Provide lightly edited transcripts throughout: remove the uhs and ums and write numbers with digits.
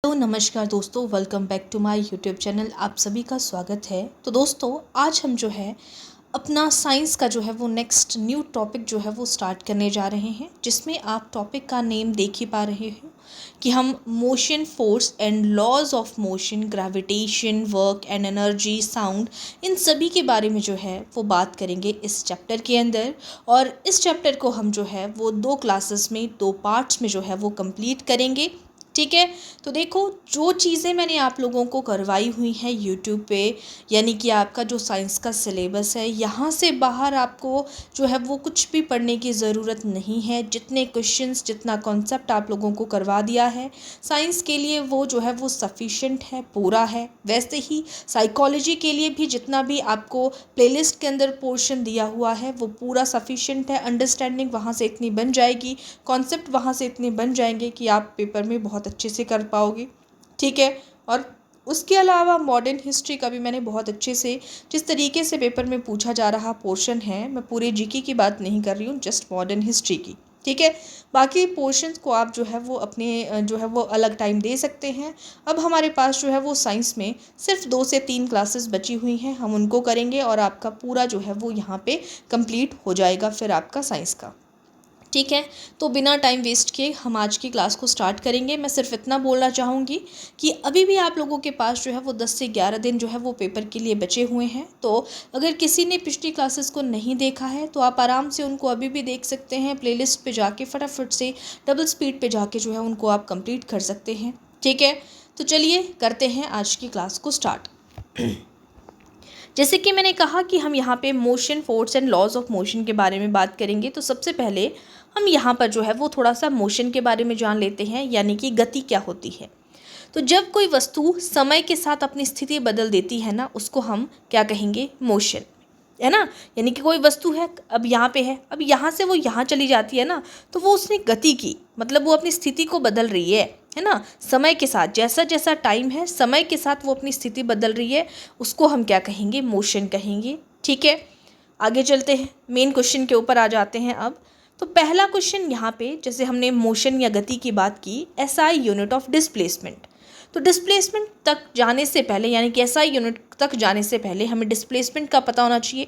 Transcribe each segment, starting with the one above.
तो नमस्कार दोस्तों, welcome back to my YouTube channel. आप सभी का स्वागत है। तो दोस्तों, आज हम जो है अपना साइंस का जो है वो नेक्स्ट न्यू टॉपिक जो है वो स्टार्ट करने जा रहे हैं, जिसमें आप टॉपिक का नेम देख ही पा रहे हो कि हम motion, force and laws of motion, gravitation, work and energy, sound, इन सभी के बारे में जो है वो बात करेंगे इस चैप्टर के अंदर। और इस चैप्टर को हम जो है वो 2 क्लासेस में 2 पार्ट्स में जो है वो कंप्लीट करेंगे। ठीक है। तो देखो, जो चीज़ें मैंने आप लोगों को करवाई हुई हैं यूट्यूब पे, यानी कि आपका जो साइंस का सिलेबस है, यहाँ से बाहर आपको जो है वो कुछ भी पढ़ने की ज़रूरत नहीं है। जितने क्वेश्चंस, जितना कॉन्सेप्ट आप लोगों को करवा दिया है साइंस के लिए, वो जो है वो सफिशेंट है, पूरा है। वैसे ही साइकोलॉजी के लिए भी जितना भी आपको प्लेलिस्ट के अंदर पोर्शन दिया हुआ है वो पूरा सफिशेंट है। अंडरस्टैंडिंग वहाँ से इतनी बन जाएगी, कॉन्सेप्ट वहाँ से इतने बन जाएंगे कि आप पेपर में बहुत अच्छे से कर पाओगे। ठीक है। और उसके अलावा मॉडर्न हिस्ट्री का भी मैंने बहुत अच्छे से, जिस तरीके से पेपर में पूछा जा रहा पोर्शन है, मैं पूरे जीके की बात नहीं कर रही हूँ, जस्ट मॉडर्न हिस्ट्री की। ठीक है। बाकी पोर्शंस को आप जो है वो अपने जो है वो अलग टाइम दे सकते हैं। अब हमारे पास जो है वो साइंस में सिर्फ 2 से 3 क्लासेस बची हुई हैं, हम उनको करेंगे और आपका पूरा जो है वो यहाँ पे कंप्लीट हो जाएगा फिर आपका साइंस का। ठीक है। तो बिना टाइम वेस्ट किए हम आज की क्लास को स्टार्ट करेंगे। मैं सिर्फ इतना बोलना चाहूँगी कि अभी भी आप लोगों के पास जो है वो 10 से 11 दिन जो है वो पेपर के लिए बचे हुए हैं। तो अगर किसी ने पिछली क्लासेस को नहीं देखा है तो आप आराम से उनको अभी भी देख सकते हैं। प्लेलिस्ट पे जाके फटाफट से डबल स्पीड पे जाके जो है उनको आप कंप्लीट कर सकते हैं। ठीक है। तो चलिए करते हैं आज की क्लास को स्टार्ट। जैसे कि मैंने कहा कि हम यहाँ पे motion, force and laws of motion के बारे में बात करेंगे। तो सबसे पहले हम यहाँ पर जो है वो थोड़ा सा मोशन के बारे में जान लेते हैं, यानी कि गति क्या होती है। तो जब कोई वस्तु समय के साथ अपनी स्थिति बदल देती है ना, उसको हम क्या कहेंगे, मोशन, है ना। यानी कि कोई वस्तु है, अब यहाँ पे है, अब यहाँ से वो यहाँ चली जाती है ना, तो वो उसने गति की, मतलब वो अपनी स्थिति को बदल रही है ना। समय के साथ, जैसा जैसा टाइम है, समय के साथ वो अपनी स्थिति बदल रही है, उसको हम क्या कहेंगे, मोशन कहेंगे। ठीक है। आगे चलते हैं, मेन क्वेश्चन के ऊपर आ जाते हैं अब। तो पहला क्वेश्चन यहाँ पे, जैसे हमने मोशन या गति की बात की, एसआई यूनिट ऑफ डिस्प्लेसमेंट। तो डिस्प्लेसमेंट तक जाने से पहले, यानी कि एसआई यूनिट तक जाने से पहले हमें डिस्प्लेसमेंट का पता होना चाहिए।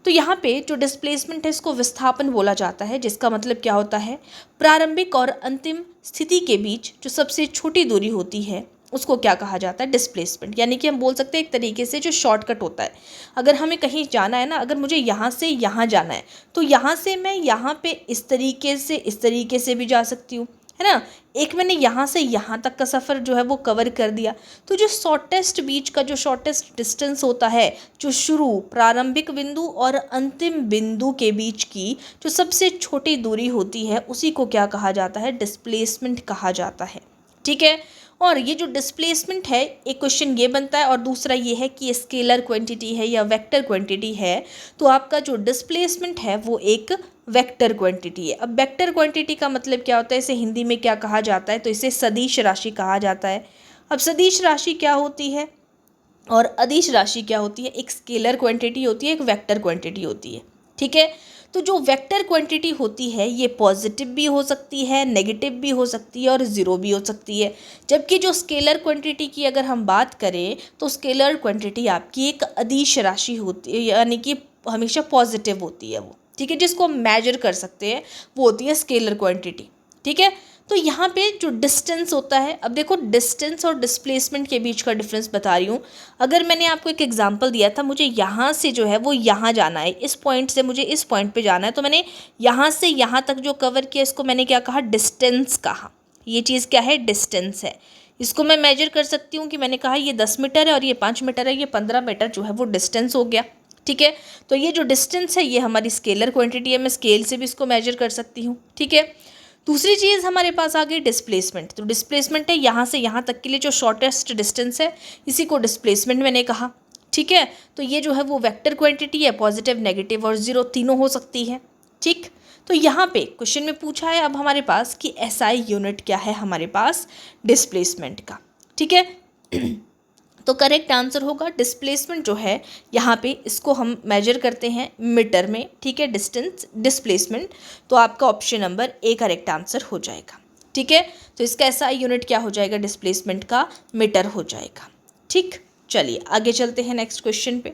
तो यहाँ पे जो डिस्प्लेसमेंट है इसको विस्थापन बोला जाता है, जिसका मतलब क्या होता है, प्रारंभिक और अंतिम स्थिति के बीच जो सबसे छोटी दूरी होती है उसको क्या कहा जाता है, डिस्प्लेसमेंट। यानी कि हम बोल सकते हैं एक तरीके से जो शॉर्टकट होता है। अगर हमें कहीं जाना है ना, अगर मुझे यहाँ से यहाँ जाना है तो यहाँ से मैं यहाँ पे इस तरीके से भी जा सकती हूँ, है ना। एक मैंने यहाँ से यहाँ तक का सफ़र जो है वो कवर कर दिया। तो जो शॉर्टेस्ट बीच का जो शॉर्टेस्ट डिस्टेंस होता है, जो शुरू प्रारंभिक बिंदु और अंतिम बिंदु के बीच की जो सबसे छोटी दूरी होती है, उसी को क्या कहा जाता है, डिस्प्लेसमेंट कहा जाता है। ठीक है। और ये जो डिस्प्लेसमेंट है, एक क्वेश्चन ये बनता है, और दूसरा ये है कि स्केलर क्वांटिटी है या वेक्टर क्वांटिटी है। तो आपका जो डिस्प्लेसमेंट है वो एक वेक्टर क्वांटिटी है। अब वेक्टर क्वांटिटी का मतलब क्या होता है, इसे हिंदी में क्या कहा जाता है, तो इसे सदिश राशि कहा जाता है। अब सदिश राशि क्या होती है और अदिश राशि क्या होती है, एक स्केलर क्वांटिटी होती है, एक वेक्टर क्वांटिटी होती है। ठीक है। तो जो वेक्टर क्वांटिटी होती है ये पॉजिटिव भी हो सकती है, नेगेटिव भी हो सकती है और ज़ीरो भी हो सकती है। जबकि जो स्केलर क्वांटिटी की अगर हम बात करें तो स्केलर क्वांटिटी आपकी एक अदिश राशि होती है, यानी कि हमेशा पॉजिटिव होती है वो। ठीक है। जिसको हम मेजर कर सकते हैं वो होती है स्केलर क्वांटिटी। ठीक है। तो यहाँ पे जो डिस्टेंस होता है, अब देखो डिस्टेंस और डिस्प्लेसमेंट के बीच का डिफरेंस बता रही हूँ। अगर मैंने आपको एक एग्जांपल दिया था, मुझे यहाँ से जो है वो यहाँ जाना है, इस पॉइंट से मुझे इस पॉइंट पे जाना है, तो मैंने यहाँ से यहाँ तक जो कवर किया इसको मैंने क्या कहा, डिस्टेंस कहा। ये चीज़ क्या है, डिस्टेंस है। इसको मैं मेजर कर सकती हूँ कि मैंने कहा ये 10 मीटर है और ये 5 मीटर है, ये 15 मीटर जो है वो डिस्टेंस हो गया। ठीक है। तो ये जो डिस्टेंस है ये हमारी स्केलर क्वांटिटी है, मैं स्केल से भी इसको मेजर कर सकती हूँ। ठीक है। दूसरी चीज़ हमारे पास आ गई डिस्प्लेसमेंट। तो डिस्प्लेसमेंट है यहाँ से यहाँ तक के लिए जो शॉर्टेस्ट डिस्टेंस है, इसी को डिस्प्लेसमेंट मैंने कहा। ठीक है। तो ये जो है वो वेक्टर क्वांटिटी है, पॉजिटिव, नेगेटिव और ज़ीरो तीनों हो सकती है। ठीक। तो यहाँ पे क्वेश्चन में पूछा है अब हमारे पास कि एसआई यूनिट क्या है हमारे पास डिस्प्लेसमेंट का। ठीक है। तो करेक्ट आंसर होगा डिस्प्लेसमेंट जो है यहाँ पे, इसको हम मेजर करते हैं मीटर में। ठीक है। डिस्टेंस, डिस्प्लेसमेंट, तो आपका option number A correct answer हो जाएगा। ठीक है, तो इसका SI यूनिट क्या हो जाएगा, डिस्प्लेसमेंट का मीटर हो जाएगा। ठीक, चलिए आगे चलते हैं नेक्स्ट क्वेश्चन पे।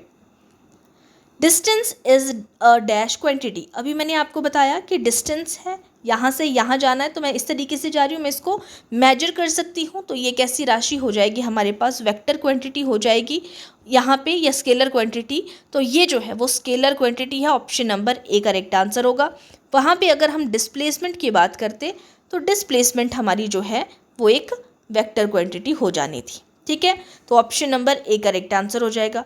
Distance is a dash quantity. अभी मैंने आपको बताया कि डिस्टेंस है, यहाँ से यहाँ जाना है तो मैं इस तरीके से जा रही हूँ, मैं इसको मेजर कर सकती हूँ। तो ये कैसी राशि हो जाएगी हमारे पास, वेक्टर क्वांटिटी हो जाएगी यहाँ पे, या स्केलर क्वांटिटी। तो ये जो है वो स्केलर क्वांटिटी है, option number A correct answer होगा। वहाँ पे अगर हम डिस्प्लेसमेंट की बात करते तो डिस्प्लेसमेंट हमारी जो है वो एक वेक्टर क्वांटिटी हो जानी थी। ठीक है, तो option number A correct answer हो जाएगा।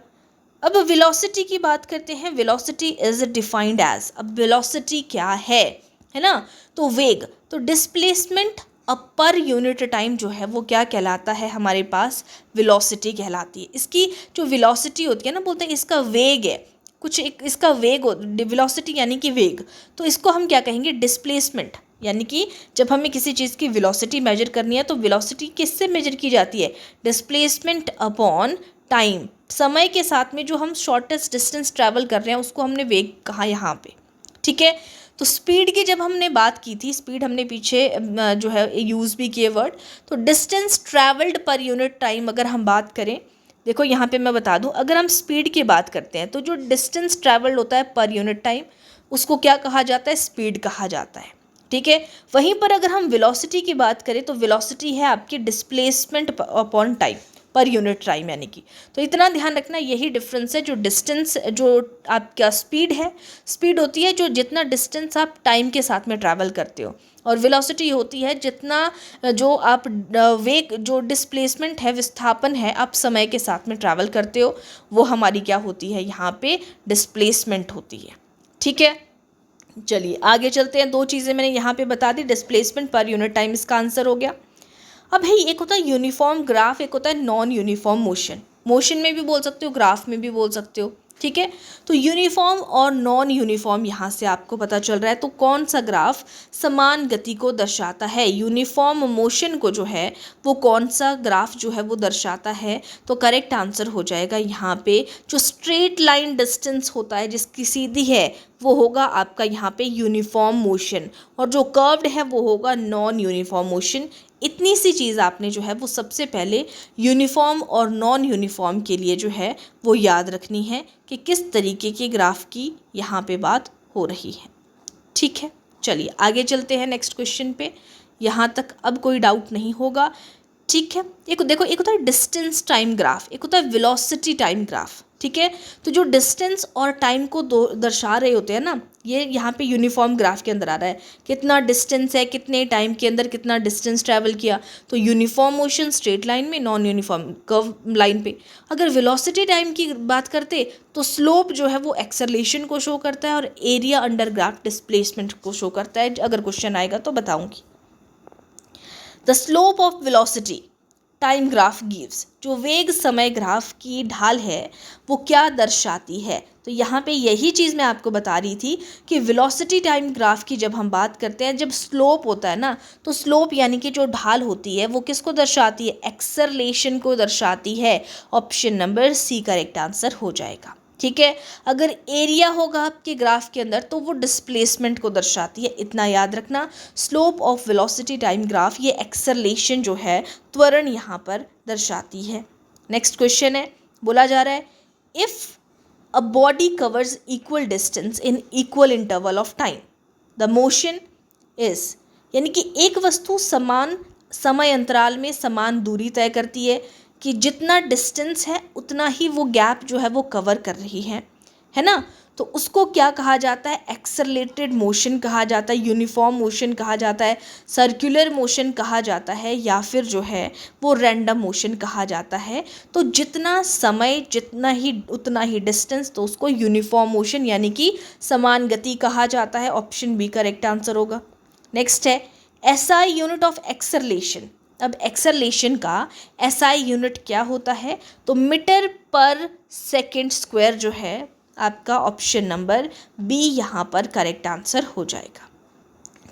अब वेलोसिटी की बात करते हैं। वेलोसिटी इज डिफाइंड एज, अब वेलोसिटी क्या है ना, तो वेग। तो डिस्प्लेसमेंट अब पर यूनिट टाइम जो है वो क्या कहलाता है हमारे पास, वेलोसिटी कहलाती है। इसकी जो वेलोसिटी होती है ना, बोलते हैं इसका वेग है, कुछ एक इसका वेग, वेलोसिटी यानी कि वेग, तो इसको हम क्या कहेंगे, डिस्प्लेसमेंट। यानी कि जब हमें किसी चीज़ की वेलोसिटी मेजर करनी है तो वेलोसिटी किससे मेजर की जाती है, डिस्प्लेसमेंट अपॉन टाइम। समय के साथ में जो हम शॉर्टेस्ट डिस्टेंस ट्रैवल कर रहे हैं उसको हमने वेग कहा यहाँ पे। ठीक है, तो स्पीड की जब हमने बात की थी, स्पीड हमने पीछे जो है यूज़ भी किए वर्ड। तो distance travelled per unit time अगर हम बात करें, देखो यहाँ पे मैं बता दूँ, अगर हम स्पीड की बात करते हैं तो जो डिस्टेंस ट्रैवल्ड होता है पर यूनिट टाइम, उसको क्या कहा जाता है, स्पीड कहा जाता है। ठीक है, वहीं पर अगर हम वेलोसिटी की बात करें तो वेलोसिटी है आपकी displacement upon time, per unit time यानी कि। तो इतना ध्यान रखना, यही डिफरेंस है। जो डिस्टेंस, जो आपका स्पीड है, स्पीड होती है जो जितना डिस्टेंस आप टाइम के साथ में ट्रैवल करते हो, और वेलोसिटी होती है जितना जो आप वेग, जो डिस्प्लेसमेंट है, विस्थापन है, आप समय के साथ में ट्रैवल करते हो, वो हमारी क्या होती है, यहाँ पे डिस्प्लेसमेंट होती है। ठीक है, चलिए आगे चलते हैं। दो चीज़ें मैंने यहाँ पे बता दी, डिस्प्लेसमेंट पर यूनिट टाइम इसका आंसर हो गया। अब भाई एक होता है यूनिफॉर्म ग्राफ, एक होता है नॉन यूनिफॉर्म मोशन। मोशन में भी बोल सकते हो, ग्राफ में भी बोल सकते हो। ठीक है, तो यूनिफॉर्म और नॉन यूनिफॉर्म यहाँ से आपको पता चल रहा है। तो कौन सा ग्राफ समान गति को दर्शाता है, यूनिफॉर्म मोशन को जो है वो कौन सा ग्राफ जो है वो दर्शाता है, तो करेक्ट आंसर हो जाएगा यहाँ पे जो स्ट्रेट लाइन डिस्टेंस होता है जिसकी सीधी है, वो होगा आपका यहाँ पे यूनिफॉर्म मोशन, और जो कर्व्ड है वो होगा नॉन यूनिफॉर्म मोशन। इतनी सी चीज़ आपने जो है वो सबसे पहले यूनिफॉर्म और नॉन यूनिफॉर्म के लिए जो है वो याद रखनी है कि किस तरीके के ग्राफ की यहाँ पे बात हो रही है। ठीक है, चलिए आगे चलते हैं नेक्स्ट क्वेश्चन पे। यहाँ तक अब कोई डाउट नहीं होगा। ठीक है, एक देखो, एक होता है डिस्टेंस टाइम ग्राफ, एक होता है वेलोसिटी टाइम ग्राफ। ठीक है, तो जो डिस्टेंस और टाइम को दर्शा रहे होते हैं ना, ये यहाँ पे यूनिफॉर्म ग्राफ के अंदर आ रहा है, कितना डिस्टेंस है, कितने टाइम के अंदर कितना डिस्टेंस ट्रैवल किया। तो यूनिफॉर्म मोशन स्ट्रेट लाइन में, नॉन यूनिफॉर्म कर्व लाइन पे। अगर वेलोसिटी टाइम की बात करते तो स्लोप जो है वो एक्सेलरेशन को शो करता है, और एरिया अंडर ग्राफ डिस्प्लेसमेंट को शो करता है। अगर क्वेश्चन आएगा तो बताऊँगी। The slope of velocity time graph gives, जो वेग समय ग्राफ की ढाल है वो क्या दर्शाती है। तो यहाँ पे यही चीज़ मैं आपको बता रही थी कि वेलोसिटी टाइम ग्राफ की जब हम बात करते हैं, जब स्लोप होता है ना, तो स्लोप यानी कि जो ढाल होती है वो किसको दर्शाती है, एक्सेलरेशन को दर्शाती है। Option number C correct answer हो जाएगा। ठीक है, अगर एरिया होगा आपके ग्राफ के अंदर तो वो डिस्प्लेसमेंट को दर्शाती है, इतना याद रखना। Slope of velocity time graph ये एक्सेलरेशन जो है, त्वरण यहाँ पर दर्शाती है। नेक्स्ट क्वेश्चन है, बोला जा रहा है if a body covers equal distance in equal interval of time the motion is, यानी कि एक वस्तु समान समय अंतराल में समान दूरी तय करती है कि जितना डिस्टेंस है उतना ही वो गैप जो है वो कवर कर रही है ना, तो उसको क्या कहा जाता है, एक्सेलरेटेड मोशन कहा जाता है, यूनिफॉर्म मोशन कहा जाता है, सर्कुलर मोशन कहा जाता है, या फिर जो है वो रैंडम मोशन कहा जाता है। तो जितना समय जितना ही उतना ही डिस्टेंस, तो उसको यूनिफॉर्म मोशन यानी कि समान गति कहा जाता है। ऑप्शन बी करेक्ट आंसर होगा। नेक्स्ट है एसआई यूनिट ऑफ एक्सेलरेशन। अब एक्सेलरेशन का एसआई यूनिट क्या होता है, तो मीटर पर सेकेंड स्क्वायर जो है आपका ऑप्शन नंबर बी यहाँ पर करेक्ट आंसर हो जाएगा।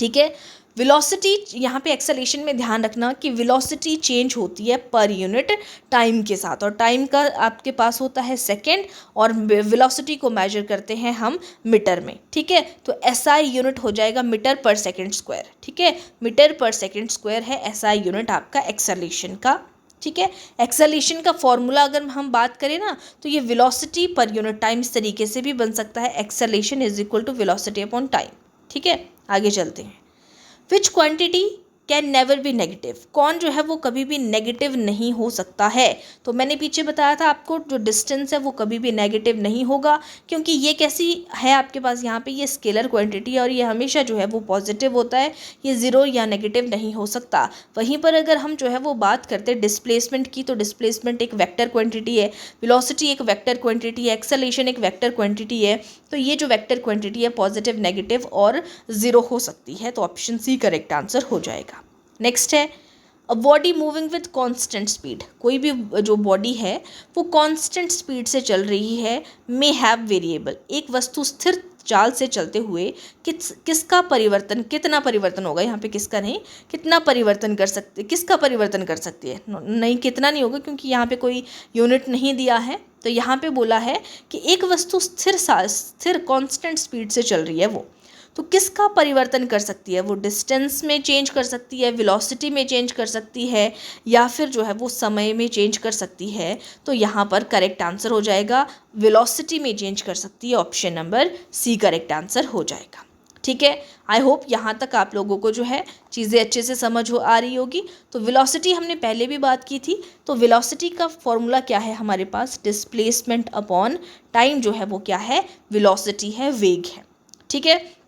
ठीक है, वेलोसिटी यहाँ पे एक्सेलरेशन में ध्यान रखना कि वेलोसिटी चेंज होती है पर यूनिट टाइम के साथ, और टाइम का आपके पास होता है सेकेंड, और वेलोसिटी को मेजर करते हैं हम मीटर में। ठीक है, तो एसआई यूनिट हो जाएगा मीटर पर सेकेंड स्क्वायर। ठीक है, मीटर पर सेकेंड स्क्वायर है एसआई यूनिट आपका एक्सेलरेशन का। ठीक है, एक्सेलरेशन का फॉर्मूला अगर हम बात करें ना, तो ये वेलोसिटी पर यूनिट टाइम इस तरीके से भी बन सकता है, acceleration is equal to velocity upon time. ठीक है, आगे चलते हैं। Which quantity can never be negative, कौन जो है वो कभी भी नेगेटिव नहीं हो सकता है। तो मैंने पीछे बताया था आपको, जो डिस्टेंस है वो कभी भी नेगेटिव नहीं होगा, क्योंकि ये कैसी है आपके पास यहाँ पे, ये स्केलर क्वांटिटी है और ये हमेशा जो है वो पॉजिटिव होता है, ये ज़ीरो या नेगेटिव नहीं हो सकता। वहीं पर अगर हम जो है वो बात करते हैं डिस्प्लेसमेंट की, तो डिस्प्लेसमेंट एक वेक्टर क्वांटिटी है, वेलोसिटी एक वेक्टर क्वांटिटी है, एक्सेलरेशन एक वेक्टर क्वांटिटी है। तो ये जो वेक्टर क्वांटिटी है पॉजिटिव, नेगेटिव और ज़ीरो हो सकती है, तो ऑप्शन सी करेक्ट आंसर हो जाएगा। नेक्स्ट है a body moving with constant speed, कोई भी जो बॉडी है वो कांस्टेंट स्पीड से चल रही है, मे हैव वेरिएबल, एक वस्तु स्थिर चाल से चलते हुए किसका परिवर्तन, कितना परिवर्तन होगा, यहाँ पे किसका नहीं, कितना परिवर्तन कर सकते, किसका परिवर्तन कर सकती है, नहीं कितना नहीं होगा क्योंकि यहाँ पे कोई यूनिट नहीं दिया है। तो यहाँ पे बोला है कि एक वस्तु स्थिर कांस्टेंट स्पीड से चल रही है वो, तो किसका परिवर्तन कर सकती है वो, डिस्टेंस में चेंज कर सकती है, वेलोसिटी में चेंज कर सकती है, या फिर जो है वो समय में चेंज कर सकती है। तो यहाँ पर करेक्ट आंसर हो जाएगा वेलोसिटी में चेंज कर सकती है, option number C correct answer हो जाएगा। ठीक है, आई होप यहाँ तक आप लोगों को जो है चीज़ें अच्छे से समझ हो आ रही होगी। तो वेलोसिटी हमने पहले भी बात की थी, तो वेलोसिटी का फॉर्मूला क्या है हमारे पास, डिस्प्लेसमेंट अपॉन टाइम जो है वो क्या है, वेलोसिटी है, वेग है। ठीक है,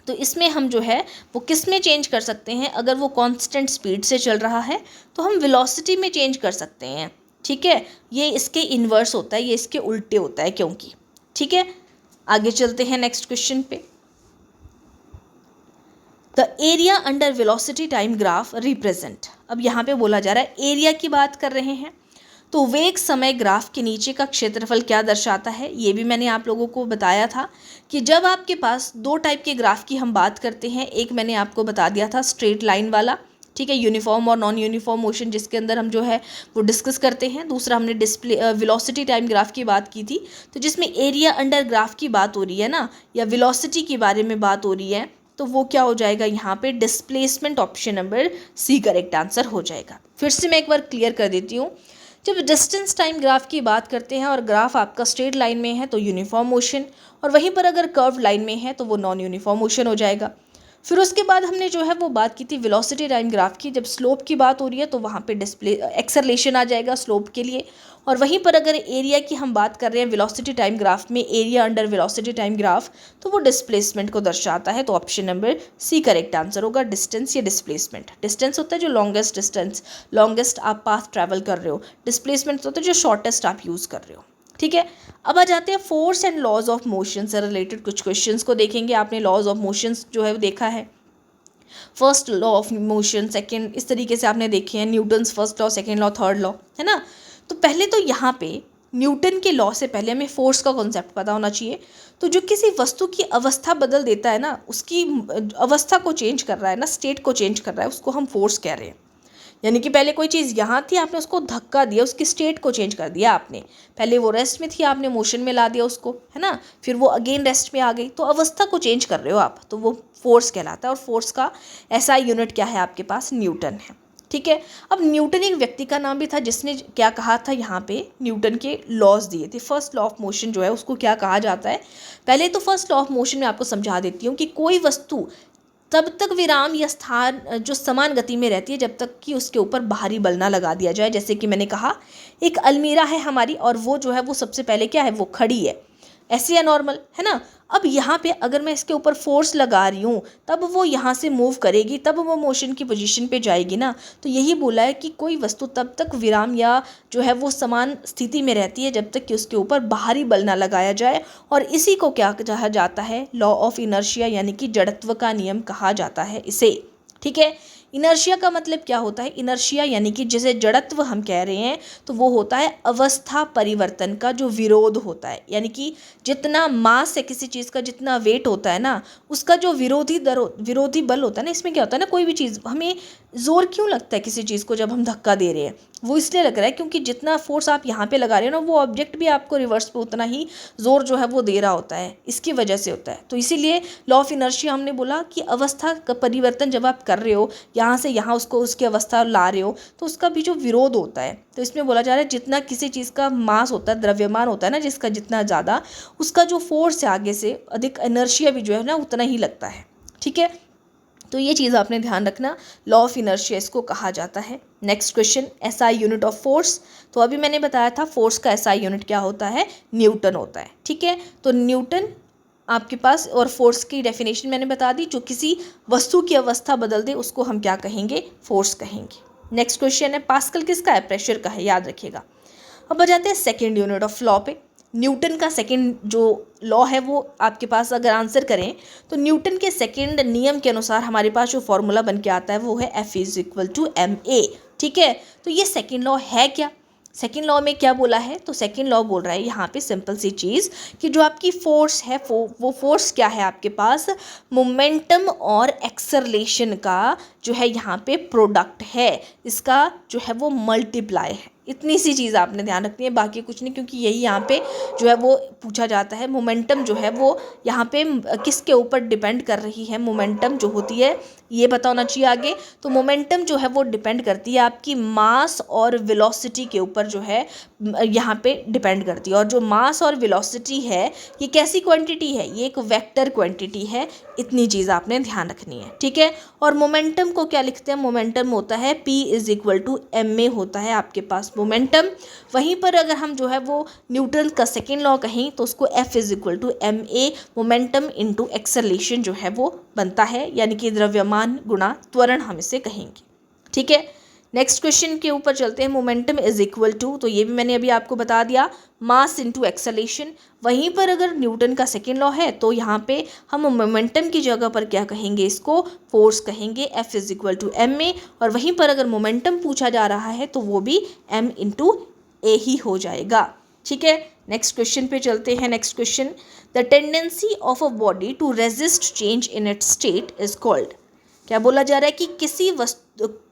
तो इसमें हम जो है वो किस में चेंज कर सकते हैं, अगर वो कांस्टेंट स्पीड से चल रहा है तो हम वेलोसिटी में चेंज कर सकते हैं। ठीक है, ये इसके इन्वर्स होता है, ये इसके उल्टे होता है क्योंकि। ठीक है, आगे चलते हैं नेक्स्ट क्वेश्चन पे। The area under velocity time graph represent, अब यहाँ पे बोला जा रहा है एरिया की बात कर रहे हैं, तो वेग समय ग्राफ के नीचे का क्षेत्रफल क्या दर्शाता है। ये भी मैंने आप लोगों को बताया था कि जब आपके पास दो टाइप के ग्राफ की हम बात करते हैं, एक मैंने आपको बता दिया था स्ट्रेट लाइन वाला, ठीक है, यूनिफॉर्म और नॉन यूनिफॉर्म मोशन जिसके अंदर हम जो है वो डिस्कस करते हैं। दूसरा हमने वेलोसिटी टाइम ग्राफ की बात की थी, तो जिसमें एरिया अंडर ग्राफ की बात हो रही है ना, या वेलोसिटी के बारे में बात हो रही है, तो वो क्या हो जाएगा यहाँ पे, displacement, option number C correct answer हो जाएगा। फिर से मैं एक बार क्लियर कर देती हूँ, जब डिस्टेंस टाइम ग्राफ की बात करते हैं और ग्राफ आपका स्ट्रेट लाइन में है तो यूनिफॉर्म मोशन, और वहीं पर अगर कर्व लाइन में है तो वो नॉन यूनिफॉर्म मोशन हो जाएगा। फिर उसके बाद हमने जो है वो बात की थी वेलोसिटी टाइम ग्राफ की, जब स्लोप की बात हो रही है तो वहाँ पे एक्सेलरेशन आ जाएगा स्लोप के लिए, और वहीं पर अगर एरिया की हम बात कर रहे हैं वेलोसिटी टाइम ग्राफ में, area under velocity time graph, तो वो डिस्प्लेसमेंट को दर्शाता है, तो option number C correct answer होगा। डिस्टेंस या डिस्प्लेसमेंट, डिस्टेंस होता है जो लॉन्गेस्ट डिस्टेंस, लॉन्गेस्ट आप पाथ ट्रैवल कर रहे हो, डिस्प्लेसमेंट होता है जो शॉर्टेस्ट आप यूज़ कर रहे हो। ठीक है, अब आ जाते हैं force and laws of motion से रिलेटेड कुछ क्वेश्चंस को देखेंगे। आपने लॉज ऑफ मोशंस जो है वो देखा है, first law of motion, second, इस तरीके से आपने देखे हैं, Newton's first law, second law, third law, है ना। तो पहले तो यहाँ पे न्यूटन के लॉ से पहले हमें फोर्स का कॉन्सेप्ट पता होना चाहिए। तो जो किसी वस्तु की अवस्था बदल देता है ना, उसकी अवस्था को चेंज कर रहा है ना, स्टेट को चेंज कर रहा है, उसको हम फोर्स कह रहे हैं। यानी कि पहले कोई चीज़ यहाँ थी, आपने उसको धक्का दिया, उसकी स्टेट को चेंज कर दिया आपने, पहले वो रेस्ट में थी, आपने मोशन में ला दिया उसको, है ना, फिर वो अगेन रेस्ट में आ गई, तो अवस्था को चेंज कर रहे हो आप, तो वो फोर्स कहलाता है। और फोर्स का ऐसा यूनिट क्या है आपके पास, न्यूटन है। ठीक है, अब न्यूटन एक व्यक्ति का नाम भी था जिसने क्या कहा था, यहाँ पे न्यूटन के लॉज दिए थे। फर्स्ट लॉ ऑफ मोशन जो है उसको क्या कहा जाता है, पहले तो फर्स्ट लॉ ऑफ मोशन में आपको समझा देती हूँ कि कोई वस्तु तब तक विराम या स्थान जो समान गति में रहती है जब तक कि उसके ऊपर बाहरी बल ना लगा दिया जाए। जैसे कि मैंने कहा एक अलमीरा है हमारी, और वो जो है वो सबसे पहले क्या है, वो खड़ी है, ऐसे या नॉर्मल, है ना। अब यहाँ पे अगर मैं इसके ऊपर फोर्स लगा रही हूँ तब वो यहाँ से मूव करेगी, तब वो मोशन की पोजीशन पे जाएगी ना। तो यही बोला है कि कोई वस्तु तब तक विराम या जो है वो समान स्थिति में रहती है जब तक कि उसके ऊपर बाहरी बल ना लगाया जाए, और इसी को क्या कहा जाता है, लॉ ऑफ इनर्शिया, यानी कि जड़त्व का नियम कहा जाता है इसे। ठीक है, इनर्शिया का मतलब क्या होता है? इनर्शिया यानी कि जैसे जड़त्व हम कह रहे हैं तो वो होता है अवस्था परिवर्तन का जो विरोध होता है, यानी कि जितना मास है किसी चीज़ का, जितना वेट होता है ना, उसका जो विरोधी बल होता है ना, इसमें क्या होता है ना, कोई भी चीज़ हमें ज़ोर क्यों लगता है किसी चीज़ को जब हम धक्का दे रहे हैं? वो इसलिए लग रहा है क्योंकि जितना फोर्स आप यहाँ पे लगा रहे हो ना, वो ऑब्जेक्ट भी आपको रिवर्स पे उतना ही ज़ोर जो है वो दे रहा होता है, इसकी वजह से होता है। तो इसीलिए लॉ ऑफ इनर्शिया हमने बोला कि अवस्था का परिवर्तन जब आप कर रहे हो, यहाँ से यहाँ उसको उसकी अवस्था ला रहे हो, तो उसका भी जो विरोध होता है, तो इसमें बोला जा रहा है जितना किसी चीज़ का मास होता है, द्रव्यमान होता है ना जिसका, जितना ज़्यादा उसका जो फोर्स है आगे से अधिक इनर्शिया भी जो है ना उतना ही लगता है। ठीक है, तो ये चीज़ आपने ध्यान रखना, लॉ ऑफ इनर्शिया इसको कहा जाता है। Next question, SI unit of force. तो अभी मैंने बताया था फोर्स का एसआई यूनिट क्या होता है? न्यूटन होता है। ठीक है, तो न्यूटन आपके पास, और फोर्स की डेफिनेशन मैंने बता दी, जो किसी वस्तु की अवस्था बदल दे उसको हम क्या कहेंगे? फोर्स कहेंगे। नेक्स्ट क्वेश्चन है, पास्कल किसका है? प्रेशर का है, याद रखिएगा। अब आ जाते हैं सेकेंड यूनिट ऑफ लॉ पे। न्यूटन का सेकेंड जो लॉ है वो आपके पास अगर आंसर करें तो न्यूटन के सेकेंड नियम के अनुसार हमारे पास जो फॉर्मूला बन के आता है वो है F=ma। ठीक है, तो ये सेकेंड लॉ है क्या? सेकेंड लॉ में क्या बोला है? तो सेकेंड लॉ बोल रहा है यहाँ पे सिंपल सी चीज़ कि जो आपकी फोर्स है वो फोर्स क्या है आपके पास? मोमेंटम और एक्सेलरेशन का जो है यहाँ पे प्रोडक्ट है, इसका जो है वो मल्टीप्लाई है। इतनी सी चीज़ आपने ध्यान रखनी है, बाकी कुछ नहीं, क्योंकि यही यहाँ पे जो है वो पूछा जाता है। मोमेंटम जो है वो यहाँ पे किसके ऊपर डिपेंड कर रही है? मोमेंटम जो होती है, ये पता होना चाहिए आगे। तो मोमेंटम जो है वो डिपेंड करती है आपकी मास और वेलोसिटी के ऊपर, जो है यहाँ पे डिपेंड करती है। और जो मास और वेलोसिटी है ये कैसी क्वांटिटी है? ये एक वेक्टर क्वांटिटी है। इतनी चीज़ आपने ध्यान रखनी है। ठीक है, और मोमेंटम को क्या लिखते हैं? मोमेंटम होता है P=ma होता है आपके पास मोमेंटम। वहीं पर अगर हम जो है वो न्यूटन का सेकेंड लॉ कहें तो उसको F=ma मोमेंटम इंटू एक्सेलरेशन जो है वो बनता है, यानी कि द्रव्यमान गुणा त्वरण हम इसे कहेंगे। ठीक है, नेक्स्ट क्वेश्चन के ऊपर चलते हैं। मोमेंटम इज इक्वल टू, तो ये भी मैंने अभी आपको बता दिया, मास इंटू एक्सेलरेशन। वहीं पर अगर न्यूटन का सेकेंड लॉ है तो यहाँ पे हम मोमेंटम की जगह पर क्या कहेंगे? इसको फोर्स कहेंगे, F=ma। और वहीं पर अगर मोमेंटम पूछा जा रहा है तो वो भी m/a ही हो जाएगा। ठीक है, नेक्स्ट क्वेश्चन पे चलते हैं। Next question, the tendency of a body to resist change in its state is called. क्या बोला जा रहा है कि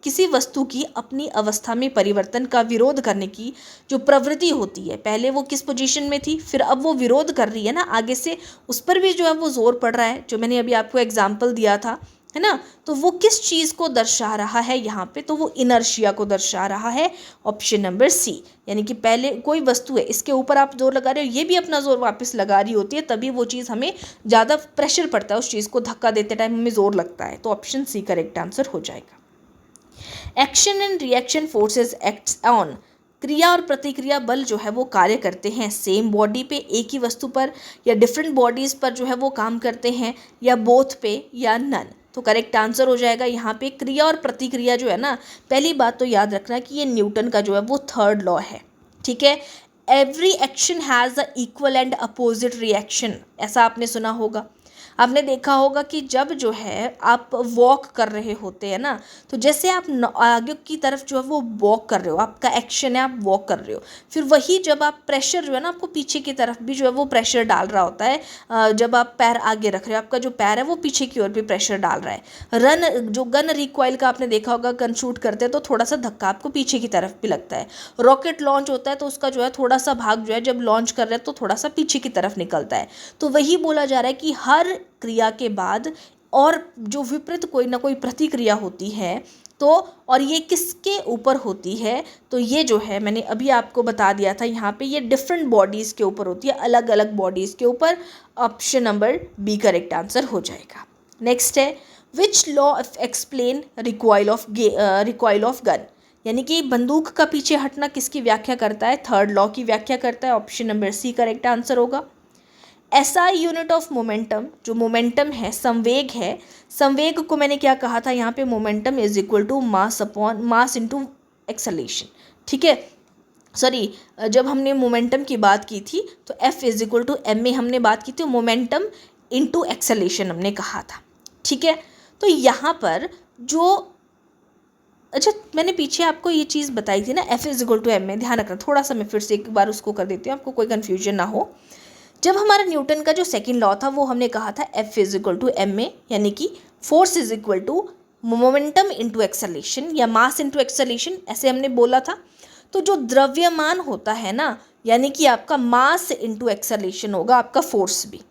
किसी वस्तु की अपनी अवस्था में परिवर्तन का विरोध करने की जो प्रवृत्ति होती है, पहले वो किस पोजीशन में थी, फिर अब वो विरोध कर रही है ना आगे से, उस पर भी जो है वो जोर पड़ रहा है, जो मैंने अभी आपको एग्जाम्पल दिया था, है ना। तो वो किस चीज़ को दर्शा रहा है यहाँ पे? तो वो इनर्शिया को दर्शा रहा है, ऑप्शन नंबर सी। यानी कि पहले कोई वस्तु है, इसके ऊपर आप जोर लगा रहे हो, ये भी अपना जोर वापस लगा रही होती है, तभी वो चीज़ हमें ज़्यादा प्रेशर पड़ता है, उस चीज़ को धक्का देते टाइम हमें जोर लगता है। तो ऑप्शन सी करेक्ट आंसर हो जाएगा। Action and reaction forces acts on, क्रिया और प्रतिक्रिया बल जो है वो कार्य करते हैं सेम बॉडी पे, एक ही वस्तु पर, या डिफरेंट बॉडीज़ पर जो है वो काम करते हैं, या बोथ पे, या नन। तो करेक्ट आंसर हो जाएगा यहाँ पे क्रिया और प्रतिक्रिया जो है ना, पहली बात तो याद रखना कि ये न्यूटन का जो है वो थर्ड लॉ है। ठीक है, every action has a equal and opposite reaction, ऐसा आपने सुना होगा। आपने देखा होगा कि जब जो है आप वॉक कर रहे होते हैं ना, तो जैसे आप आगे की तरफ जो है वो वॉक कर रहे हो, आपका एक्शन है, आप वॉक कर रहे हो, फिर वही जब आप प्रेशर जो है ना, आपको पीछे की तरफ भी जो है वो प्रेशर डाल रहा होता है। जब आप पैर आगे रख रहे हो, आपका जो पैर है वो पीछे की ओर भी प्रेशर डाल रहा है। जो गन रिकॉइल का आपने देखा होगा, गन शूट करते हैं तो थोड़ा सा धक्का आपको पीछे की तरफ भी लगता है। रॉकेट लॉन्च होता है तो उसका जो है थोड़ा सा भाग जो है जब लॉन्च कर रहे हैं तो थोड़ा सा पीछे की तरफ निकलता है। तो वही बोला जा रहा है कि हर क्रिया के बाद और जो विपरीत कोई ना कोई प्रतिक्रिया होती है, तो और ये किसके ऊपर होती है? तो ये जो है मैंने अभी आपको बता दिया था, यहाँ पे ये डिफरेंट बॉडीज़ के ऊपर होती है, अलग अलग बॉडीज़ के ऊपर। Option number B correct answer हो जाएगा। नेक्स्ट है, which law explain recoil of gun, यानी कि बंदूक का पीछे हटना किसकी व्याख्या करता है? थर्ड लॉ की व्याख्या करता है। Option number C correct answer होगा। एसआई यूनिट ऑफ मोमेंटम, जो मोमेंटम है, संवेग है, संवेग को मैंने क्या कहा था यहाँ पे? Momentum is equal to mass into acceleration. ठीक है, सॉरी, जब हमने मोमेंटम की बात की थी तो F=ma हमने बात की थी, मोमेंटम इंटू एक्सेलरेशन हमने कहा था। ठीक है, तो यहाँ पर जो अच्छा, मैंने पीछे आपको ये चीज़ बताई थी ना, F is equal to M में, ध्यान रखना थोड़ा सा, मैं फिर से एक बार उसको कर देती हूँ, आपको कोई कन्फ्यूजन ना हो। जब हमारा न्यूटन का जो सेकंड लॉ था वो हमने कहा था F is equal to M में, यानी कि force is equal to momentum into acceleration या मास इंटू एक्सेलरेशन, ऐसे हमने बोला था। तो जो द्रव्यमान होता है ना, यानी कि आपका मास इंटू एक्सेलरेशन होगा आपका फोर्स भी,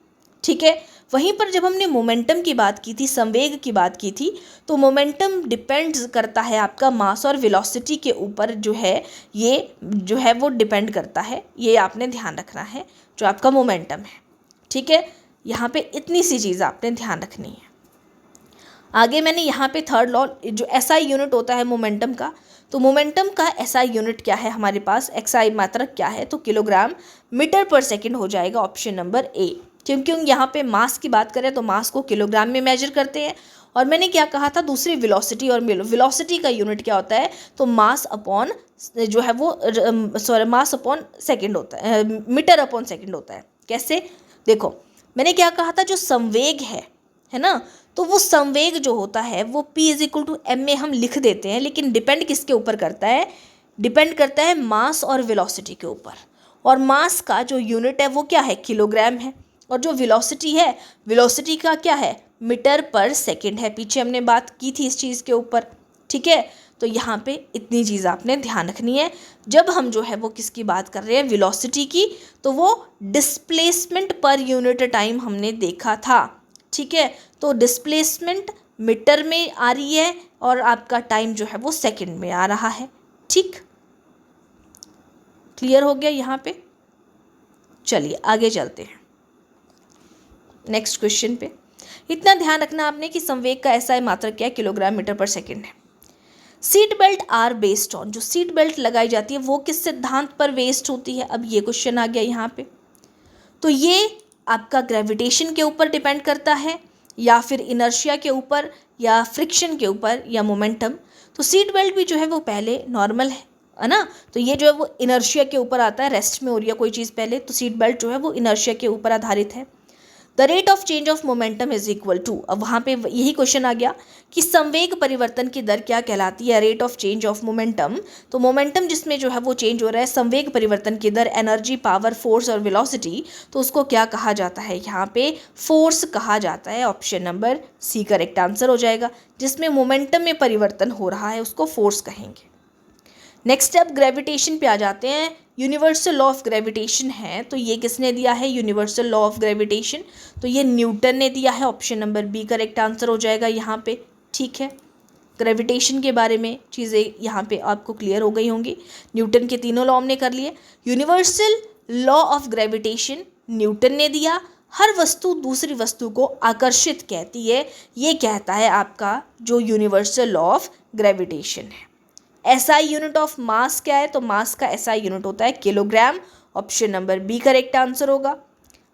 ठीक है। वहीं पर जब हमने मोमेंटम की बात की थी, संवेग की बात की थी, तो मोमेंटम डिपेंड्स करता है आपका मास और वेलोसिटी के ऊपर, जो है ये जो है वो डिपेंड करता है, ये आपने ध्यान रखना है जो आपका मोमेंटम है, ठीक है। यहाँ पे इतनी सी चीज़ आपने ध्यान रखनी है। आगे मैंने यहाँ पे थर्ड लॉ, जो एसआई यूनिट होता है मोमेंटम का, तो मोमेंटम का एसआई यूनिट क्या है हमारे पास, एक्सआई मात्रक क्या है, तो किलोग्राम मीटर पर सेकंड हो जाएगा, ऑप्शन नंबर ए। क्योंकि हम यहाँ पे मास की बात करें तो मास को किलोग्राम में मेजर करते हैं, और मैंने क्या कहा था दूसरी वेलोसिटी, और वेलोसिटी का यूनिट क्या होता है, तो मास अपॉन जो है वो मास अपॉन सेकंड होता है, मीटर अपॉन सेकंड होता है। कैसे, देखो मैंने क्या कहा था, जो संवेग है ना, तो वो संवेग जो होता है वो P is equal to M में हम लिख देते हैं, लेकिन डिपेंड किसके ऊपर करता है, डिपेंड करता है मास और वेलोसिटी के ऊपर। और मास का जो यूनिट है वो क्या है, किलोग्राम है, और जो वेलोसिटी है, वेलोसिटी का क्या है, मीटर पर सेकंड है। पीछे हमने बात की थी इस चीज़ के ऊपर, ठीक है। तो यहाँ पे इतनी चीज़ आपने ध्यान रखनी है। जब हम जो है वो किसकी बात कर रहे हैं, वेलोसिटी की, तो वो डिस्प्लेसमेंट पर यूनिट टाइम हमने देखा था, ठीक है। तो डिस्प्लेसमेंट मीटर में आ रही है और आपका टाइम जो है वो सेकंड में आ रहा है, ठीक। क्लियर हो गया यहाँ पे। चलिए आगे चलते हैं नेक्स्ट क्वेश्चन पे। इतना ध्यान रखना आपने कि संवेग का एसआई मात्रक क्या है, किलोग्राम मीटर पर सेकंड है। Seat belt are based on, जो सीट बेल्ट लगाई जाती है वो किस सिद्धांत पर बेस्ड होती है, अब ये क्वेश्चन आ गया यहाँ पे। तो ये आपका ग्रेविटेशन के ऊपर डिपेंड करता है, या फिर इनर्शिया के ऊपर, या फ्रिक्शन के ऊपर, या मोमेंटम। तो सीट बेल्ट भी जो है वो पहले नॉर्मल है ना, तो ये जो है वो इनर्शिया के ऊपर आता है, रेस्ट में हो रही है कोई चीज़ पहले, तो सीट बेल्ट जो है वो इनर्शिया के ऊपर आधारित है। The rate of change of momentum is equal to, अब वहाँ पे यही क्वेश्चन आ गया कि संवेग परिवर्तन की दर क्या कहलाती है, rate of change of momentum. तो मोमेंटम जिसमें जो है वो चेंज हो रहा है, संवेग परिवर्तन की दर, एनर्जी, पावर, फोर्स और वेलोसिटी, तो उसको क्या कहा जाता है, यहाँ पे फोर्स कहा जाता है। Option number C correct answer हो जाएगा, जिसमें मोमेंटम में परिवर्तन हो रहा है उसको फोर्स कहेंगे। नेक्स्ट अब ग्रेविटेशन पे आ जाते हैं। यूनिवर्सल लॉ ऑफ ग्रेविटेशन है, तो ये किसने दिया है, यूनिवर्सल लॉ ऑफ ग्रेविटेशन, तो ये न्यूटन ने दिया है। Option number B correct answer हो जाएगा यहाँ पे, ठीक है। ग्रेविटेशन के बारे में चीज़ें यहाँ पे आपको क्लियर हो गई होंगी। न्यूटन के तीनों लॉ हमने कर लिए। Universal law of gravitation Newton ने दिया, हर वस्तु दूसरी वस्तु को आकर्षित कहती है, ये कहता है आपका जो यूनिवर्सल लॉ ऑफ ग्रेविटेशन है। एसआई यूनिट ऑफ मास क्या है, तो मास का एसआई यूनिट होता है kilogram. Option number B correct answer होगा।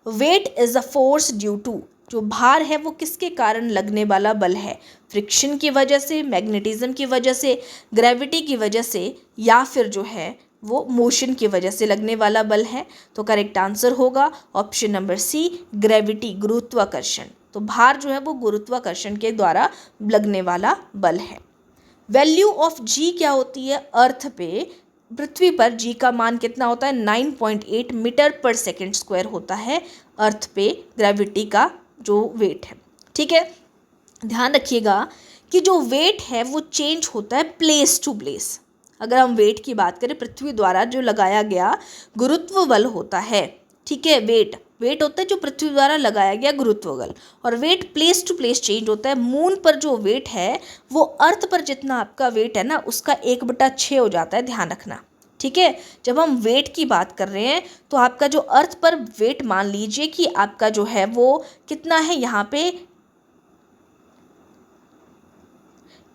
Weight is a force due to, जो भार है वो किसके कारण लगने वाला बल है, फ्रिक्शन की वजह से, मैग्नेटिज्म की वजह से, ग्रेविटी की वजह से, या फिर जो है वो मोशन की वजह से लगने वाला बल है। तो करेक्ट आंसर होगा ऑप्शन नंबर सी, ग्रेविटी, गुरुत्वाकर्षण। तो भार जो है वो गुरुत्वाकर्षण के द्वारा लगने वाला बल है। वैल्यू ऑफ जी क्या होती है, अर्थ पे, पृथ्वी पर जी का मान कितना होता है, 9.8 मीटर पर सेकंड स्क्वायर होता है अर्थ पे ग्रेविटी का जो वेट है, ठीक है। ध्यान रखिएगा कि जो वेट है वो चेंज होता है प्लेस टू प्लेस। अगर हम वेट की बात करें, पृथ्वी द्वारा जो लगाया गया गुरुत्व बल होता है, ठीक है, वेट होता है जो पृथ्वी द्वारा लगाया गया गुरुत्व बल, और weight place to place change होता है। मून पर जो वेट है वो अर्थ पर जितना आपका वेट है ना उसका 1/6 हो जाता है, ध्यान रखना, ठीक है। जब हम वेट की बात कर रहे हैं तो आपका जो अर्थ पर वेट, मान लीजिए कि आपका जो है वो कितना है, यहाँ पे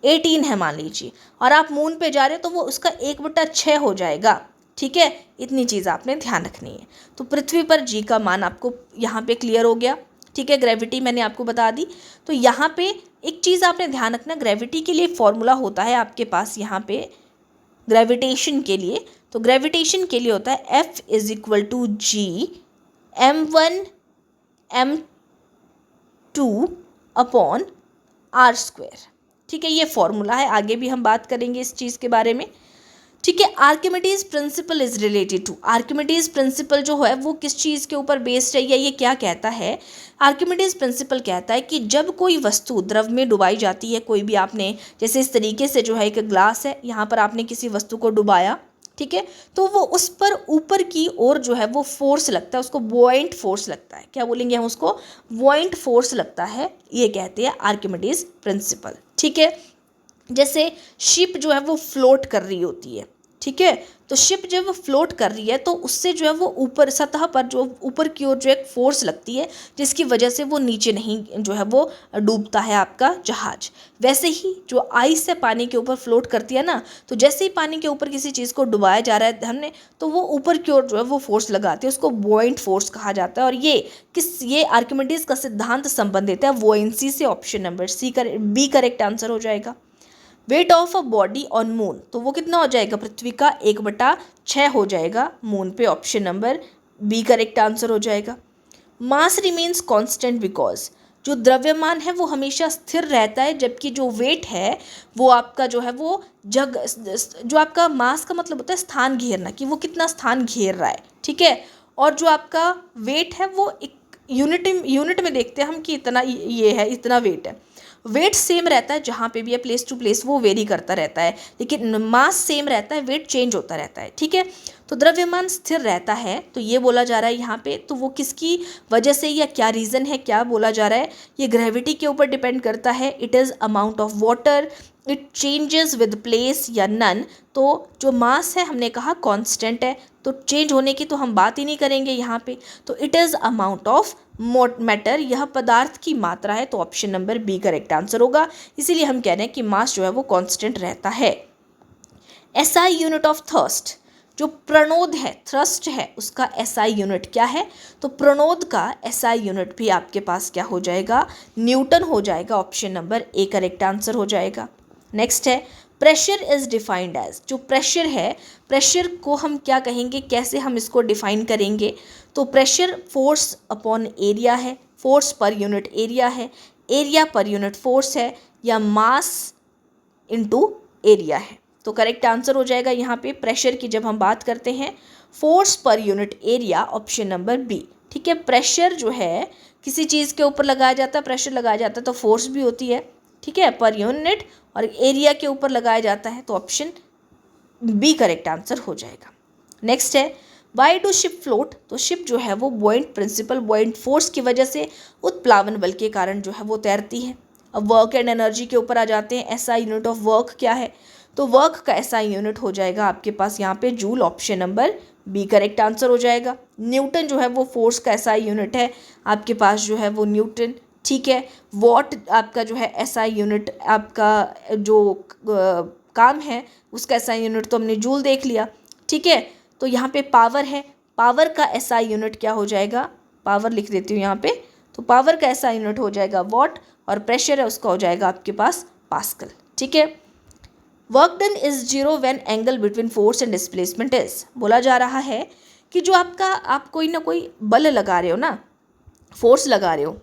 18 है मान लीजिए, और आप मून पे जा रहे हो तो वो उसका 1/6 हो जाएगा, ठीक है। इतनी चीज़ आपने ध्यान रखनी है। तो पृथ्वी पर जी का मान आपको यहाँ पे क्लियर हो गया, ठीक है। ग्रेविटी मैंने आपको बता दी। तो यहाँ पे एक चीज़ आपने ध्यान रखना, ग्रेविटी के लिए फॉर्मूला होता है आपके पास यहाँ पे ग्रेविटेशन के लिए। तो ग्रेविटेशन के लिए होता है F is equal to G m1 m2 upon r square, ठीक है, ये फॉर्मूला है, आगे भी हम बात करेंगे इस चीज़ के बारे में। ठीक है, Archimedes principle is related to, Archimedes principle जो है वो किस चीज़ के ऊपर बेस्ड है या ये क्या कहता है? आर्किमिडीज प्रिंसिपल कहता है कि जब कोई वस्तु द्रव में डुबाई जाती है, कोई भी आपने जैसे इस तरीके से जो है एक ग्लास है, यहाँ पर आपने किसी वस्तु को डुबाया, ठीक है, तो वो उस पर ऊपर की ओर जो है वो फोर्स लगता है, उसको बुओयंट फोर्स लगता है। क्या बोलेंगे हम उसको? बुओयंट फोर्स लगता है, ये कहते हैं आर्किमिडीज प्रिंसिपल। ठीक है, जैसे शिप जो है वो फ्लोट कर रही होती है, ठीक है, तो शिप जब फ्लोट कर रही है तो उससे जो है वो ऊपर सतह पर जो ऊपर की ओर जो एक फोर्स लगती है, जिसकी वजह से वो नीचे नहीं जो है वो डूबता है आपका जहाज। वैसे ही जो आइस है पानी के ऊपर फ्लोट करती है ना, तो जैसे ही पानी के ऊपर किसी चीज़ को डुबाया जा रहा है हमने, तो वो ऊपर की ओर जो है वो फोर्स लगाती है, उसको बुओयंट फोर्स कहा जाता है। और ये आर्किमिडीज का सिद्धांत संबंधित है बुओयंसी से। Option number B correct answer हो जाएगा। Weight of a body on moon, तो वो कितना हो जाएगा? पृथ्वी का 1/6 हो जाएगा मून पे। Option number B correct answer हो जाएगा। मास रिमेन्स कांस्टेंट बिकॉज, जो द्रव्यमान है वो हमेशा स्थिर रहता है, जबकि जो वेट है वो आपका जो है वो जो आपका मास का मतलब होता है स्थान घेरना, कि वो कितना स्थान घेर रहा है, ठीक है। और जो आपका वेट है वो एक यूनिट में देखते हैं हम कि इतना ये है, इतना वेट है। वेट सेम रहता है जहाँ पे भी है, प्लेस टू प्लेस वो वेरी करता रहता है, लेकिन मास सेम रहता है, वेट चेंज होता रहता है, ठीक है। तो द्रव्यमान स्थिर रहता है, तो ये बोला जा रहा है यहाँ पे, तो वो किसकी वजह से या क्या रीज़न है, क्या बोला जा रहा है? ये ग्रेविटी के ऊपर डिपेंड करता है। It is amount of water, it changes with place या नन। तो जो मास है हमने कहा कांस्टेंट है, तो चेंज होने की तो हम बात ही नहीं करेंगे यहाँ पे। तो it is amount of matter, यह पदार्थ की मात्रा है, तो option number B correct answer होगा। इसीलिए हम कह रहे हैं कि मास जो है वो कांस्टेंट रहता है। एसआई यूनिट ऑफ थर्स्ट, जो प्रणोद है, थ्रस्ट है, उसका एसआई यूनिट क्या है? तो प्रणोद का एसआई यूनिट भी आपके पास क्या हो जाएगा? न्यूटन हो जाएगा। Option number A correct answer हो जाएगा। नेक्स्ट है प्रेशर इज डिफाइंड एज, जो प्रेशर है, प्रेशर को हम क्या कहेंगे, कैसे हम इसको डिफाइन करेंगे? तो प्रेशर फोर्स अपॉन एरिया है, फोर्स पर यूनिट एरिया है, एरिया पर यूनिट फोर्स है, या मास इनटू एरिया है। तो करेक्ट आंसर हो जाएगा यहाँ पे प्रेशर की जब हम बात करते हैं, force per unit area, option number B. ठीक है, प्रेशर जो है किसी चीज़ के ऊपर लगाया जाता है, प्रेशर लगाया जाता है तो फोर्स भी होती है, ठीक है, पर यूनिट, और एरिया के ऊपर लगाया जाता है, तो ऑप्शन बी करेक्ट आंसर हो जाएगा। नेक्स्ट है वाई डू शिप फ्लोट, तो शिप जो है वो बुओयंट प्रिंसिपल, बुओयंट फोर्स की वजह से, उत्प्लावन बल के कारण जो है वो तैरती है। अब वर्क एंड एनर्जी के ऊपर आ जाते हैं। एसआई यूनिट ऑफ वर्क क्या है? तो वर्क का एसआई यूनिट हो जाएगा आपके पास यहाँ पे joule, option number B correct answer हो जाएगा। न्यूटन जो है वो फोर्स का एसआई यूनिट है आपके पास जो है वो न्यूटन, ठीक है। वॉट आपका जो है एसआई यूनिट, आपका जो काम है उसका एसआई यूनिट तो हमने जूल देख लिया, ठीक है। तो यहाँ पे पावर है, पावर का एसआई यूनिट क्या हो जाएगा? पावर लिख देती हूँ यहाँ पे, तो पावर का एसआई यूनिट हो जाएगा वॉट, और प्रेशर है उसका हो जाएगा आपके पास पास्कल, ठीक है। Work done is zero when angle between force and displacement is, बोला जा रहा है कि जो आप कोई ना कोई बल लगा रहे हो ना, फोर्स लगा रहे हो,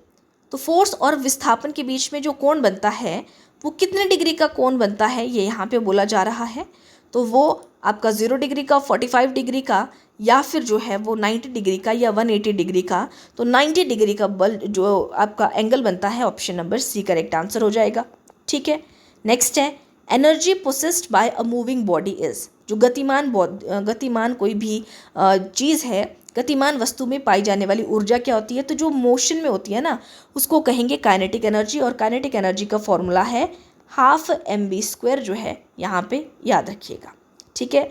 तो फोर्स और विस्थापन के बीच में जो कोण बनता है वो कितने डिग्री का कोण बनता है, ये यहाँ पे बोला जा रहा है। तो वो आपका 0 डिग्री का, 45 डिग्री का, या फिर जो है वो 90 डिग्री का या 180 डिग्री का। तो 90 डिग्री का बल जो आपका एंगल बनता है, option number C correct answer हो जाएगा, ठीक है। नेक्स्ट है energy possessed by a moving body is, जो गतिमान कोई भी चीज़ है, गतिमान वस्तु में पाई जाने वाली ऊर्जा क्या होती है? तो जो मोशन में होती है ना, उसको कहेंगे काइनेटिक एनर्जी, और काइनेटिक एनर्जी का फॉर्मूला है ½ mv², जो है यहाँ पे याद रखिएगा, ठीक है।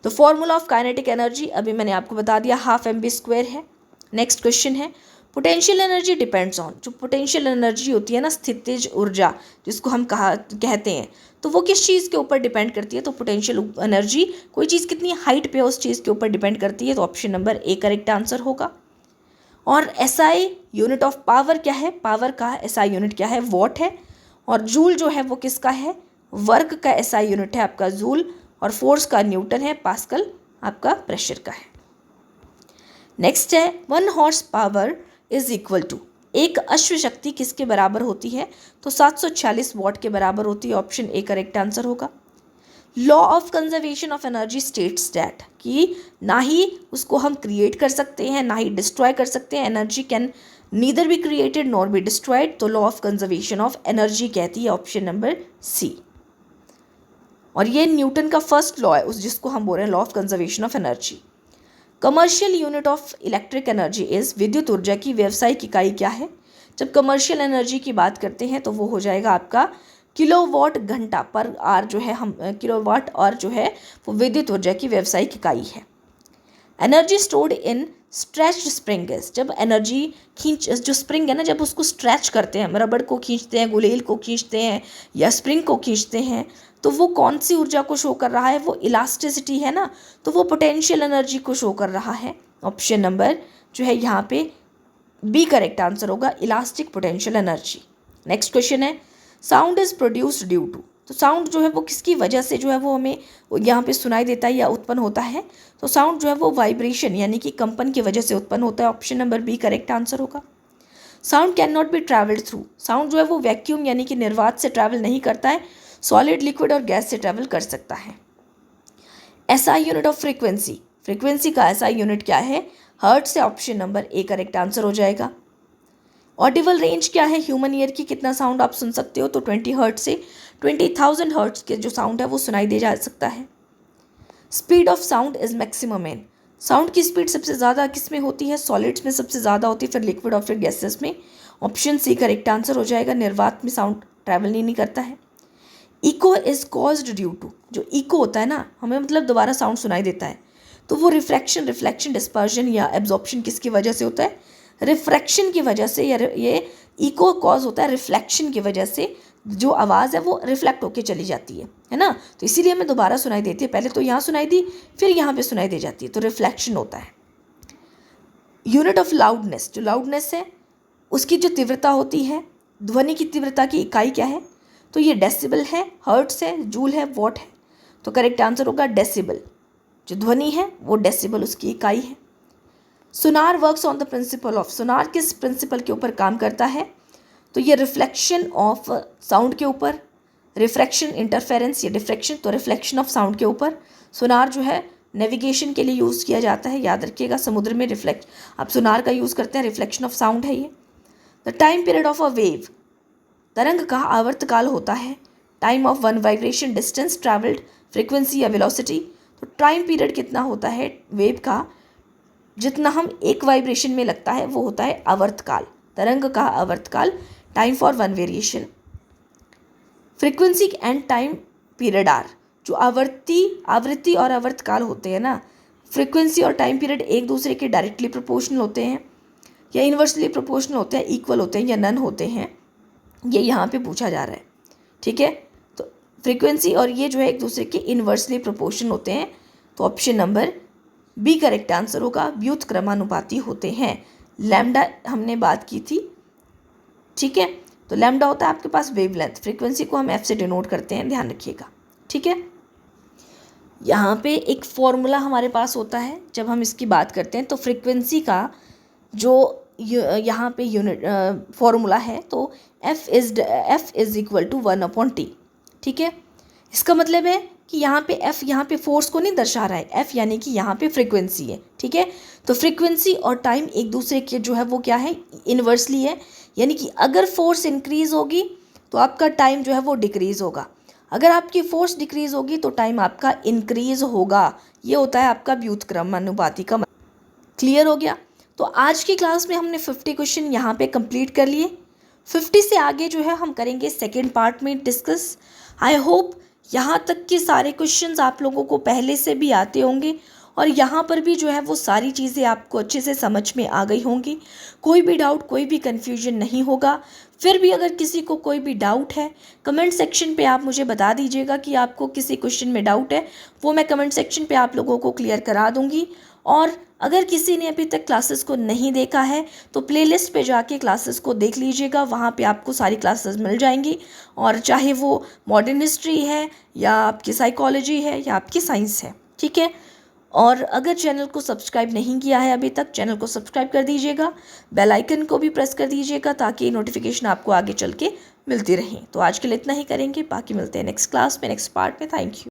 तो फॉर्मूला ऑफ काइनेटिक एनर्जी अभी मैंने आपको बता दिया, ½ mv² है। नेक्स्ट क्वेश्चन है पोटेंशियल एनर्जी डिपेंड्स ऑन, जो पोटेंशियल एनर्जी होती है ना, स्थितिज ऊर्जा जिसको हम कहते हैं, तो वो किस चीज़ के ऊपर डिपेंड करती है? तो पोटेंशियल एनर्जी कोई चीज़ कितनी हाइट पे है उस चीज़ के ऊपर डिपेंड करती है, तो option number A correct answer होगा। और एसआई यूनिट ऑफ पावर क्या है? पावर का एसआई यूनिट क्या है? वॉट है। और जूल जो है वो किसका है? वर्क का एसआई यूनिट है आपका जूल, और फोर्स का न्यूटन है, पास्कल आपका प्रेशर का है। नेक्स्ट है 1 horse power is equal to, एक अश्व शक्ति किसके बराबर होती है? तो 746 वॉट के बराबर होती है। ऑप्शन ए करेक्ट आंसर होगा। Law of conservation of energy states that, कि ना ही उसको हम क्रिएट कर सकते हैं ना ही डिस्ट्रॉय कर सकते हैं। Energy can neither be created nor be destroyed. तो law of conservation of energy कहती है ऑप्शन नंबर सी। और ये न्यूटन का फर्स्ट लॉ है उस जिसको हम बोल रहे हैं law of conservation of energy. Commercial unit of electric energy is, विद्युत ऊर्जा की व्यावसायिक इकाई क्या है? जब कमर्शियल एनर्जी की बात करते हैं तो वो हो जाएगा आपका किलोवाट घंटा पर आवर जो है, हम किलोवाट और जो है वो विद्युत ऊर्जा की व्यावसायिक इकाई है। Energy stored in stretched spring is, जब एनर्जी जो स्प्रिंग है ना, जब उसको स्ट्रेच करते हैं, रबड़ को खींचते हैं, गुलेल को खींचते हैं या स्प्रिंग को खींचते हैं, तो वो कौन सी ऊर्जा को शो कर रहा है? वो इलास्टिसिटी है ना, तो वो पोटेंशियल एनर्जी को शो कर रहा है। ऑप्शन नंबर जो है यहाँ पे बी करेक्ट आंसर होगा, elastic potential energy. Next question है, sound is produced due to, तो साउंड जो है वो किसकी वजह से जो है वो हमें यहाँ पे सुनाई देता है या उत्पन्न होता है? तो साउंड जो है वो वाइब्रेशन यानी कि कंपन की वजह से उत्पन्न होता है। Option number B correct answer होगा। Sound can not be travelled through, sound जो है वो वैक्यूम यानी कि निर्वात से ट्रैवल नहीं करता है, सॉलिड, लिक्विड और गैस से ट्रैवल कर सकता है। SI unit of frequency, frequency का एसआई यूनिट क्या है? हर्ट्ज से। Option number A correct answer हो जाएगा। ऑडिबल रेंज क्या है ह्यूमन ईयर की? कितना साउंड आप सुन सकते हो? तो 20 हर्ट्ज से 20,000 हर्ट्ज के जो साउंड है वो सुनाई दे जा सकता है। Speed of sound is maximum in, sound की स्पीड सबसे ज़्यादा किस में होती है? सॉलिड्स में सबसे ज़्यादा होती है, फिर लिक्विड और फिर गैसेस में। ऑप्शन सी करेक्ट आंसर हो जाएगा, निर्वात में साउंड ट्रैवल नहीं करता है। Eco is caused due to, जो इको होता है ना, हमें मतलब दोबारा साउंड सुनाई देता है, तो वो रिफ्रैक्शन, रिफ्लेक्शन, डिस्पर्जन या एब्जॉर्प्शन किसकी वजह से होता है? रिफ्रैक्शन की वजह से। या ये इको कॉज होता है रिफ्लेक्शन की वजह से, जो आवाज़ है वो रिफ्लेक्ट होके चली जाती है ना, तो इसीलिए हमें दोबारा सुनाई देती है। पहले तो यहाँ सुनाई दी फिर यहाँ पे सुनाई दे जाती है, तो रिफ्लेक्शन होता है। यूनिट ऑफ लाउडनेस, जो लाउडनेस है उसकी जो तीव्रता होती है, ध्वनि की तीव्रता की इकाई क्या है? तो ये डेसिबल है, हर्ट्स है, जूल है, वॉट है। तो करेक्ट आंसर होगा डेसिबल, जो ध्वनि है वो डेसिबल उसकी इकाई है। Sonar works on the principle of, sonar किस प्रिंसिपल के ऊपर काम करता है? तो ये रिफ्लेक्शन ऑफ साउंड के ऊपर, रिफ्रैक्शन, इंटरफेरेंस या डिफ्रैक्शन, तो रिफ्लेक्शन ऑफ साउंड के ऊपर। सोनार जो है नेविगेशन के लिए यूज़ किया जाता है, याद रखिएगा, समुद्र में रिफ्लेक्ट आप सोनार का यूज़ करते हैं, रिफ्लेक्शन ऑफ साउंड है ये। The time period of a wave, तरंग का आवर्तकाल होता है। Time of one vibration, distance travelled, frequency या वेलोसिटी, तो टाइम पीरियड कितना होता है वेव का? जितना हम एक वाइब्रेशन में लगता है वो होता है आवर्तकाल, तरंग का आवर्तकाल, time for one variation. Frequency and time period are, जो आवृत्ति और आवर्तकाल होते हैं ना, फ्रीक्वेंसी और टाइम पीरियड एक दूसरे के डायरेक्टली प्रोपोर्शनल होते हैं या इन्वर्सली प्रोपोर्शनल होते हैं, इक्वल होते हैं या नन होते हैं, ये यहाँ पे पूछा जा रहा है। ठीक है, तो फ्रीक्वेंसी और ये जो है एक दूसरे के इन्वर्सली प्रोपोर्शनल होते हैं, तो option number B correct answer होगा, व्युत्क्रमानुपाती होते हैं। लैम्डा हमने बात की थी, ठीक है, तो लैम्डा होता है आपके पास वेवलेंथ, फ्रीक्वेंसी को हम एफ से डिनोट करते हैं, ध्यान रखिएगा। ठीक है, यहाँ पे एक फॉर्मूला हमारे पास होता है जब हम इसकी बात करते हैं, तो फ्रीक्वेंसी का जो यहाँ पे यूनिट फॉर्मूला है, तो F is equal to 1/t। ठीक है, इसका मतलब है कि यहाँ पे एफ यहाँ पे फोर्स को नहीं दर्शा रहा है, एफ यानी कि यहाँ पे फ्रीक्वेंसी है। ठीक है, तो फ्रीक्वेंसी और टाइम एक दूसरे के जो है वो क्या है, इन्वर्सली है, यानी कि अगर फोर्स इंक्रीज होगी तो आपका टाइम जो है वो डिक्रीज होगा, अगर आपकी फोर्स डिक्रीज होगी तो टाइम आपका इंक्रीज होगा। ये होता है आपका व्युत्क्रमानुपाती का। क्लियर हो गया? तो आज की क्लास में हमने 50 क्वेश्चन यहाँ पे कंप्लीट कर लिए। 50 से आगे जो है हम करेंगे सेकेंड पार्ट में डिस्कस। आई होप यहाँ तक के सारे क्वेश्चंस आप लोगों को पहले से भी आते होंगे और यहाँ पर भी जो है वो सारी चीज़ें आपको अच्छे से समझ में आ गई होंगी, कोई भी डाउट, कोई भी कन्फ्यूजन नहीं होगा। फिर भी अगर किसी को कोई भी डाउट है, कमेंट सेक्शन पे आप मुझे बता दीजिएगा कि आपको किसी क्वेश्चन में डाउट है, वो मैं कमेंट सेक्शन पे आप लोगों को क्लियर करा दूँगी। और अगर किसी ने अभी तक क्लासेस को नहीं देखा है तो प्लेलिस्ट पे जाके क्लासेस को देख लीजिएगा, वहाँ पे आपको सारी क्लासेस मिल जाएंगी, और चाहे वो मॉडर्न हिस्ट्री है या आपकी साइकोलॉजी है या आपकी साइंस है। ठीक है, और अगर चैनल को सब्सक्राइब नहीं किया है अभी तक, चैनल को सब्सक्राइब कर दीजिएगा, बेल आइकन को भी प्रेस कर दीजिएगा ताकि नोटिफिकेशन आपको आगे चल के मिलती रहे। तो आज के लिए इतना ही करेंगे, बाकी मिलते हैं नेक्स्ट क्लास में, नेक्स्ट पार्ट में। Thank you.